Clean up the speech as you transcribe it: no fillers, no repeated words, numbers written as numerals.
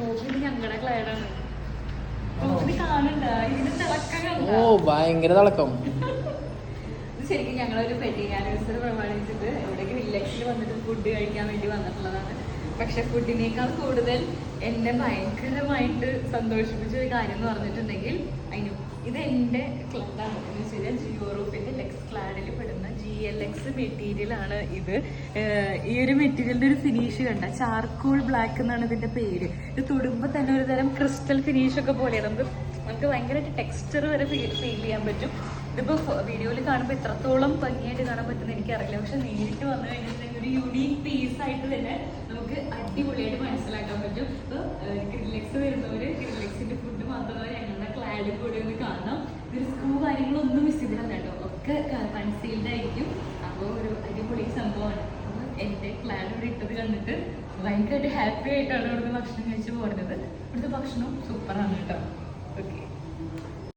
ഇത് ഞങ്ങളുടെ ക്ലൈഡാണ്. ഇത് കാണണ്ട, ഇതിന്റെ തിളക്കം കണ്ട. ഓ ഭയങ്കര തിളക്കം. ഇത് ശരിക്കും ഞങ്ങളൊരു വെഡിങ് ആനിവേഴ്സറി പ്രമാണിച്ചിട്ട് എവിടേക്ക് വില്ലക്സിൽ വന്നിട്ട് ഫുഡ് കഴിക്കാൻ വേണ്ടി വന്നിട്ടുള്ളതാണ്. പക്ഷെ ഫുഡിനേക്കാൾ കൂടുതൽ എന്നെ ഭയങ്കരമായിട്ട് സന്തോഷിപ്പിച്ച ഒരു കാര്യം എന്ന് പറഞ്ഞിട്ടുണ്ടെങ്കിൽ അതിന് ഇത് എൻ്റെ ക്ലാഡാണ്. എന്ന് വെച്ചാൽ യൂറോപ്പിൻ്റെ ലെക്സ് ക്ലാഡിൽ പെടുന്ന GLX മെറ്റീരിയലാണ് ഇത്. ഈ ഒരു മെറ്റീരിയലിൻ്റെ ഒരു ഫിനിഷ് കണ്ട, ചാർക്കോൾ ബ്ലാക്ക് എന്നാണ് ഇതിൻ്റെ പേര്. ഇത് തൊടുമ്പോൾ തന്നെ ഒരു തരം ക്രിസ്റ്റൽ ഫിനിഷൊക്കെ പോലെയാണ്. നമുക്ക് ഭയങ്കരമായിട്ട് ടെക്സ്ചർ വരെ ഫീൽ ചെയ്യാൻ പറ്റും. ഇതിപ്പോൾ വീഡിയോയിൽ കാണുമ്പോൾ എത്രത്തോളം ഭംഗിയായിട്ട് കാണാൻ പറ്റുന്ന എനിക്കറിയില്ല. പക്ഷെ നേരിട്ട് വന്നു കഴിഞ്ഞിട്ടുണ്ടെങ്കിൽ ഒരു യുണീക്ക് പീസായിട്ട് തന്നെ നമുക്ക് അടിപൊളിയായിട്ട് മനസ്സിലാക്കാൻ പറ്റും. ഇപ്പോൾ ഗ്രില്ലെക്സ് വരുന്നവർ ഗ്രില്ലെക്സിൻ്റെ ഫുഡ് മാത്രമല്ല ഞങ്ങളുടെ ക്ലാഡിൽ കൂടെ ഒന്ന് കാണാം. ഇതിൽ സ്ക്രൂ കാര്യങ്ങളൊന്നും മിസ് ചെയ്തില്ല കേട്ടോ, ഒക്കെ കൺസീൽഡ് ആയിരിക്കും. അപ്പോൾ ഒരു അടിപൊളി സംഭവമാണ്. അപ്പോൾ എൻ്റെ ക്ലാഡ് ഇവിടെ ഇട്ടത് കണ്ടിട്ട് ഭയങ്കരമായിട്ട് ഹാപ്പി ആയിട്ടാണ് ഇവിടുന്ന് ഭക്ഷണം കഴിച്ച് പോകുന്നത്. ഇവിടുത്തെ ഭക്ഷണം സൂപ്പറാണ് കേട്ടോ.